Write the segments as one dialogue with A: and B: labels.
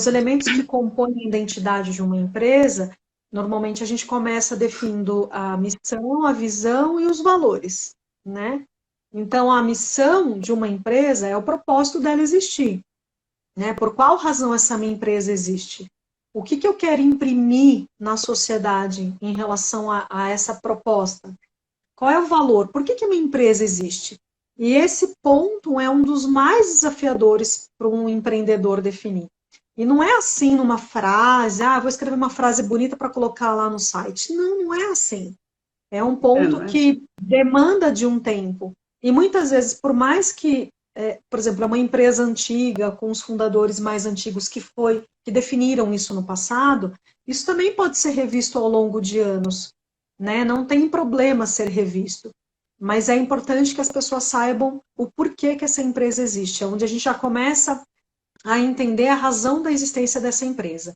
A: os elementos que compõem a identidade de uma empresa, normalmente a gente começa definindo a missão, a visão e os valores, né? Então, a missão de uma empresa é o propósito dela existir, né? Por qual razão essa minha empresa existe? O que eu quero imprimir na sociedade em relação a essa proposta? Qual é o valor? Por que a minha empresa existe? E esse ponto é um dos mais desafiadores para um empreendedor definir. E não é assim numa frase, vou escrever uma frase bonita para colocar lá no site. Não, não é assim. É um ponto
B: Não é assim.
A: que demanda de um tempo. E muitas vezes, por mais que, por exemplo, é uma empresa antiga, com os fundadores mais antigos que definiram isso no passado, isso também pode ser revisto ao longo de anos, né? Não tem problema ser revisto. Mas é importante que as pessoas saibam o porquê que essa empresa existe, é onde a gente já começa a entender a razão da existência dessa empresa.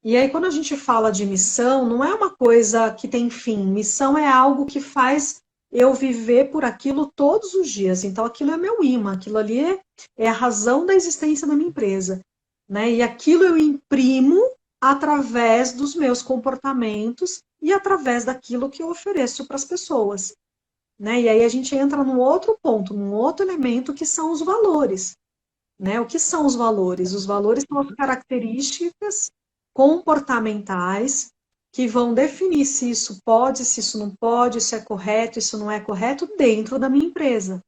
A: E aí, quando a gente fala de missão, não é uma coisa que tem fim. Missão é algo que faz eu viver por aquilo todos os dias. Então, aquilo é meu imã, aquilo ali é a razão da existência da minha empresa, né? E aquilo eu imprimo através dos meus comportamentos e através daquilo que eu ofereço para as pessoas, né? E aí a gente entra num outro ponto, num outro elemento que são os valores, né? O que são os valores? Os valores são as características comportamentais que vão definir se isso pode, se isso não pode, se é correto, isso não é correto dentro da minha empresa.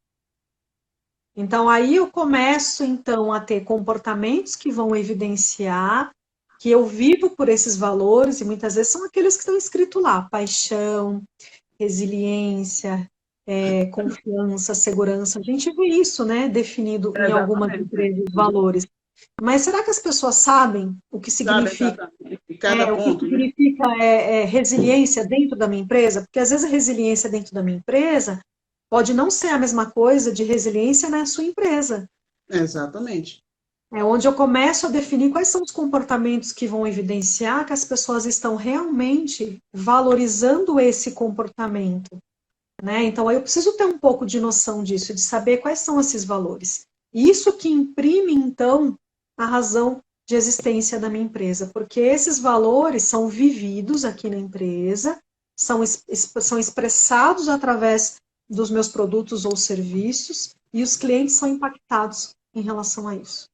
A: Então aí eu começo então a ter comportamentos que vão evidenciar que eu vivo por esses valores e muitas vezes são aqueles que estão escritos lá: paixão, resiliência, confiança, segurança. A gente vê isso, né, definido em algumas
B: Exatamente.
A: empresas, valores. Mas será que as pessoas sabem
B: Sabe exatamente. Cada
A: o que
B: ponto, né?
A: significa resiliência dentro da minha empresa? Porque às vezes a resiliência dentro da minha empresa pode não ser a mesma coisa de resiliência na sua empresa.
B: Exatamente.
A: É onde eu começo a definir quais são os comportamentos que vão evidenciar que as pessoas estão realmente valorizando esse comportamento, né? Então, aí eu preciso ter um pouco de noção disso, de saber quais são esses valores. E isso que imprime, então, a razão de existência da minha empresa, porque esses valores são vividos aqui na empresa, são expressados através dos meus produtos ou serviços, e os clientes são impactados em relação a isso,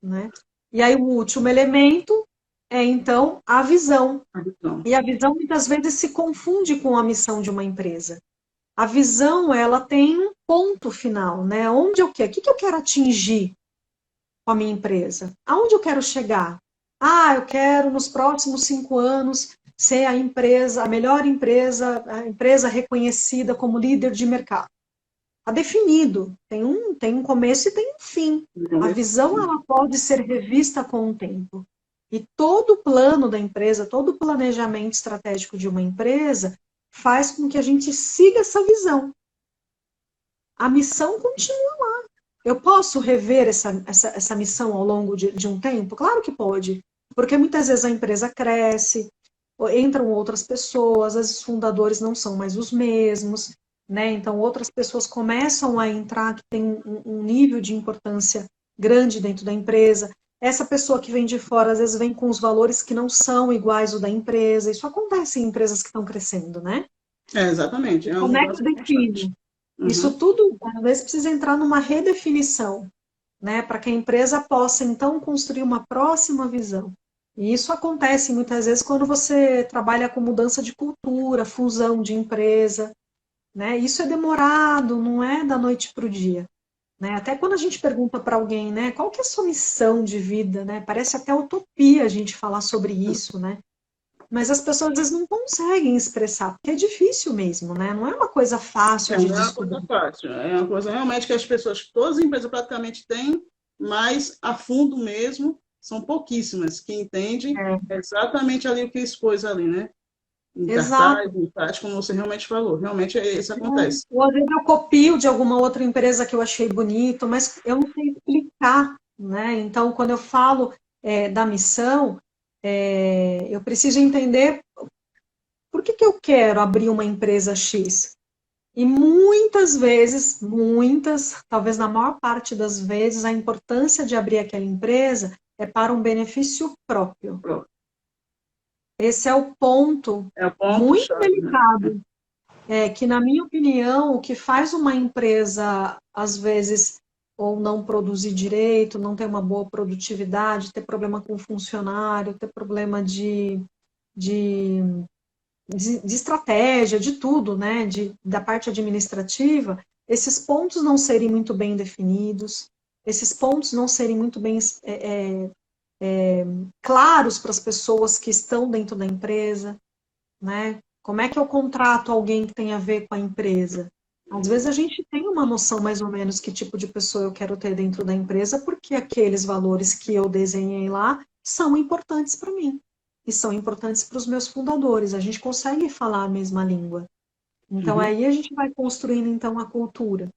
A: né? E aí, o último elemento é, então, a visão.
B: Então,
A: E a visão, muitas vezes, se confunde com a missão de uma empresa. A visão, ela tem um ponto final, né? Onde eu quero, o que eu quero atingir com a minha empresa? Aonde eu quero chegar? Eu quero nos próximos 5 anos ser a empresa, a melhor empresa, a empresa reconhecida como líder de mercado. Está definido, tem um começo e tem um fim. A visão, ela pode ser revista com o tempo. E todo o plano da empresa, todo o planejamento estratégico de uma empresa faz com que a gente siga essa visão. A missão continua lá. Eu posso rever essa missão ao longo de um tempo? Claro que pode, porque muitas vezes a empresa cresce, entram outras pessoas, às vezes os fundadores não são mais os mesmos, né? Então outras pessoas começam a entrar que tem um nível de importância grande dentro da empresa. Essa pessoa que vem de fora, às vezes vem com os valores que não são iguais ao da empresa. Isso acontece em empresas que estão crescendo, né?
B: exatamente. É uma
A: Como é que
B: mudança
A: eu
B: constante.
A: defino? Isso
B: Uhum.
A: tudo, às vezes, precisa entrar numa redefinição, né, para que a empresa possa, então, construir uma próxima visão. E isso acontece muitas vezes quando você trabalha com mudança de cultura, fusão de empresa, né? Isso é demorado, não é da noite para o dia, né? Até quando a gente pergunta para alguém, né, qual que é a sua missão de vida, né? Parece até utopia a gente falar sobre isso, né? Mas as pessoas às vezes não conseguem expressar, porque é difícil mesmo, né? Não é uma coisa fácil de
B: Não é uma coisa
A: descobrir.
B: fácil. É uma coisa realmente que as pessoas, todas as empresas praticamente têm, mas a fundo mesmo são pouquíssimas que entendem
A: É,
B: exatamente ali o que expôs ali, né? Em cartaz,
A: exato.
B: em prática, como você realmente falou. Realmente isso acontece.
A: Ou às vezes eu copio de alguma outra empresa que eu achei bonito, mas eu não sei explicar, né? Então, quando eu falo da missão, eu preciso entender por que eu quero abrir uma empresa X. E muitas vezes, muitas, talvez na maior parte das vezes, a importância de abrir aquela empresa é para um benefício próprio. Esse é o ponto, muito
B: chave, né?
A: delicado. Que, na minha opinião, o que faz uma empresa, às vezes, ou não produzir direito, não ter uma boa produtividade, ter problema com o funcionário, ter problema de, de estratégia, de tudo, né? Da parte administrativa, esses pontos não serem muito bem definidos, esses pontos não serem muito bem claros para as pessoas que estão dentro da empresa, né? Como é que eu contrato alguém que tem a ver com a empresa? Às vezes a gente tem uma noção mais ou menos que tipo de pessoa eu quero ter dentro da empresa, porque aqueles valores que eu desenhei lá são importantes para mim e são importantes para os meus fundadores. A gente consegue falar a mesma língua. Então aí a gente vai construindo então a cultura.